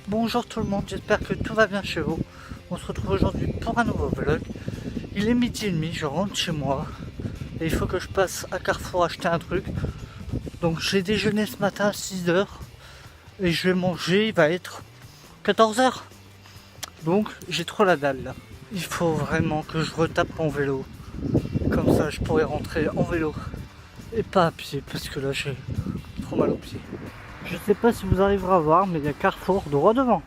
Bonjour tout le monde, j'espère que tout va bien chez vous. On se retrouve aujourd'hui pour un nouveau vlog. Il est 12h30, je rentre chez moi et il faut que je passe à Carrefour acheter un truc. Donc j'ai déjeuné ce matin à 6h et je vais manger, il va être 14h. Donc j'ai trop la dalle là. Il faut vraiment que je retape mon vélo. Comme ça je pourrai rentrer en vélo et pas à pied parce que là j'ai trop mal aux pieds. Je sais pas si vous arriverez à voir, mais il y a Carrefour droit devant.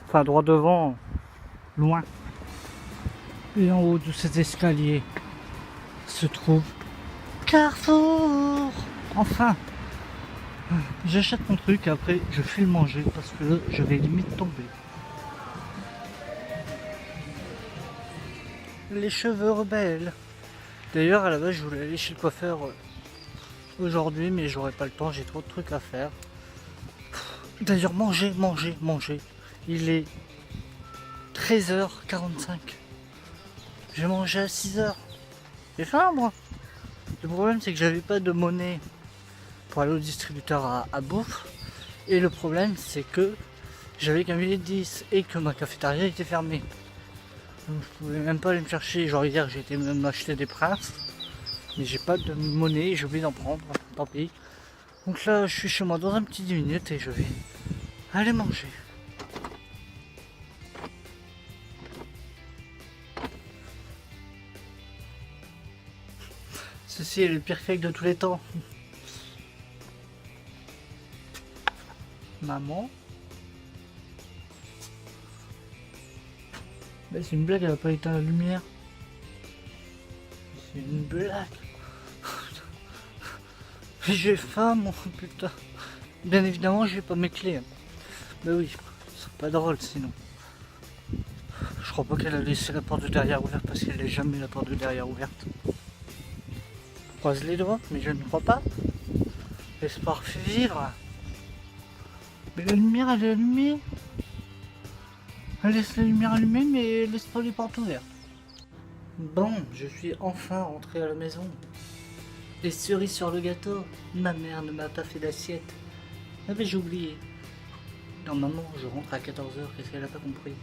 Enfin droit devant, loin. Et en haut de cet escalier se trouve Carrefour. Enfin, j'achète mon truc et après je fais le manger parce que là je vais limite tomber. Les cheveux rebelles. D'ailleurs à la base je voulais aller chez le coiffeur aujourd'hui mais j'aurais pas le temps, j'ai trop de trucs à faire. D'ailleurs manger. Il est 13h45. J'ai mangé à 6h. J'ai faim moi. Le problème c'est que j'avais pas de monnaie pour aller au distributeur à bouffe. Et le problème c'est que j'avais qu'un billet de 10 et que ma cafétéria était fermée. Donc je pouvais même pas aller me chercher. Genre hier j'ai été même m'acheter des princes. Mais j'ai pas de monnaie, j'ai oublié d'en prendre, tant pis. Donc là je suis chez moi dans un petit 10 minutes et je vais aller manger. Ceci est le pire cake de tous les temps. Maman. Mais c'est une blague, elle a pas éteint la lumière. C'est une blague. J'ai faim, mon putain. Bien évidemment, j'ai pas mes clés. Bah oui, c'est pas drôle sinon. Je crois pas qu'elle a laissé la porte de derrière ouverte parce qu'elle n'a jamais la porte de derrière ouverte. Je croise les doigts, mais je ne crois pas. L'espoir fait vivre. Mais la lumière, elle est allumée. Elle laisse la lumière allumée, mais elle laisse pas les portes ouvertes. Bon, je suis enfin rentré à la maison. Les cerises sur le gâteau. Ma mère ne m'a pas fait d'assiette. Ah mais j'ai oublié. Normalement, je rentre à 14h, qu'est-ce qu'elle a pas compris?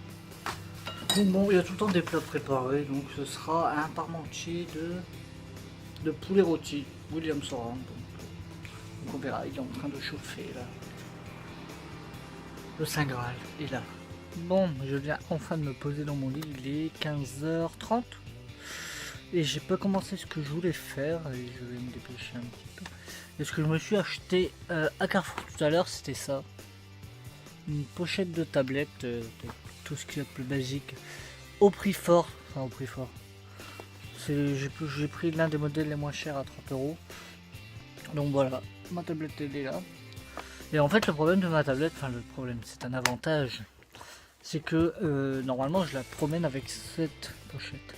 Bon, il y a tout le temps des plats préparés, donc ce sera un parmentier de poulet rôti. William Soran, donc on verra, il est en train de chauffer là. Le Saint Graal est là. Bon, je viens enfin de me poser dans mon lit, il est 15h30. Et j'ai pas commencé ce que je voulais faire, et je vais me dépêcher un petit peu. Et ce que je me suis acheté à Carrefour tout à l'heure, c'était ça. Une pochette de tablette, de tout ce qu'il y a de plus basique, au prix fort. Enfin, au prix fort. J'ai pris l'un des modèles les moins chers à 30€. Donc voilà, ma tablette elle est là. Et en fait, le problème de ma tablette, enfin, le problème, c'est un avantage. C'est que normalement, je la promène avec cette pochette.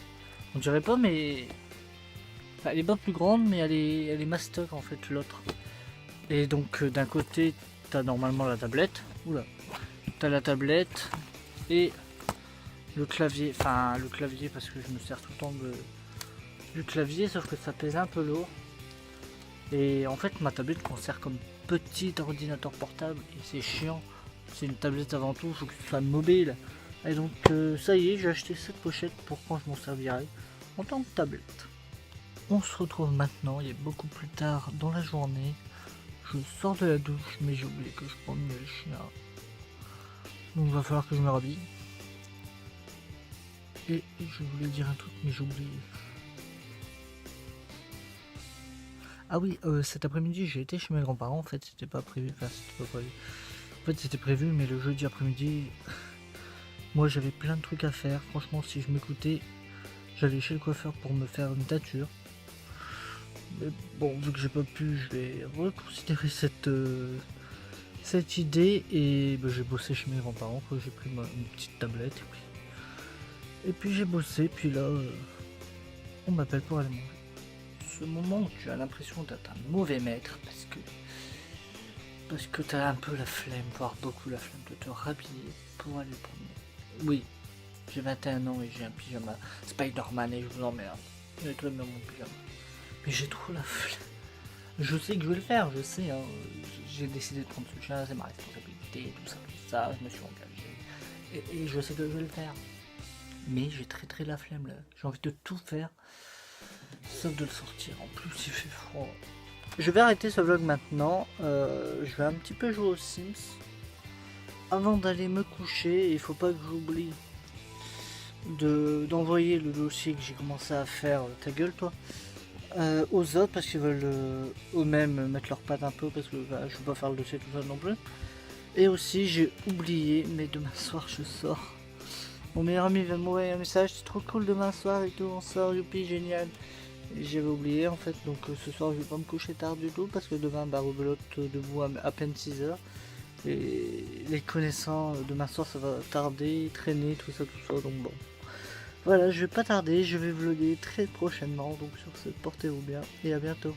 On dirait pas, mais enfin, elle est pas plus grande, mais elle est mastoc en fait, l'autre. Et donc d'un côté, t'as normalement la tablette. Oula. T'as la tablette et le clavier. Enfin, le clavier parce que je me sers tout le temps du clavier, sauf que ça pèse un peu lourd. Et en fait, ma tablette qu'on sert comme petit ordinateur portable et c'est chiant. C'est une tablette avant tout, faut que ce soit mobile. Et donc ça y est, j'ai acheté cette pochette pour quand je m'en servirai en tant que tablette. On se retrouve maintenant, il est beaucoup plus tard dans la journée. Je sors de la douche, mais j'ai oublié que je promène le chien. Donc il va falloir que je me rhabille. Et je voulais dire un truc, mais j'ai oublié. Ah oui, cet après-midi j'ai été chez mes grands-parents, en fait c'était pas prévu, enfin c'était pas prévu. En fait c'était prévu, mais le jeudi après-midi, moi j'avais plein de trucs à faire. Franchement, si je m'écoutais, j'allais chez le coiffeur pour me faire une teinture. Mais bon, vu que j'ai pas pu, je vais reconsidérer cette idée et bah, j'ai bossé chez mes grands-parents. J'ai pris une petite tablette et puis j'ai bossé. Puis là, on m'appelle pour aller manger. Ce moment où tu as l'impression d'être un mauvais maître parce que tu as un peu la flemme, voire beaucoup la flemme de te rhabiller pour aller promener. Oui, j'ai 21 ans et j'ai un pyjama Spider-Man et je vous emmerde. J'ai tout dans mon pyjama. Mais j'ai trop la flemme. Je sais que je vais le faire, je sais, hein. J'ai décidé de prendre ce chien, c'est ma responsabilité, tout ça, je me suis engagé. Et je sais que je vais le faire. Mais j'ai très la flemme là. J'ai envie de tout faire, sauf de le sortir. En plus, il fait froid. Je vais arrêter ce vlog maintenant. Je vais un petit peu jouer aux Sims. Avant d'aller me coucher, il faut pas que j'oublie d'envoyer le dossier que j'ai commencé à faire, ta gueule toi, aux autres parce qu'ils veulent eux-mêmes mettre leurs pattes un peu parce que bah, je vais pas faire le dossier tout seul non plus. Et aussi j'ai oublié, mais demain soir je sors. Mon meilleur ami vient de m'envoyer un message, c'est trop cool demain soir et tout, on sort, youpi, génial. Et j'avais oublié en fait, donc ce soir je vais pas me coucher tard du tout parce que demain bah rebelote debout à peine 6 heures. Et les connaissants, demain soir ça va tarder, traîner, tout ça, donc bon. Voilà, je vais pas tarder, je vais vlogger très prochainement, donc sur ce, portez-vous bien et à bientôt.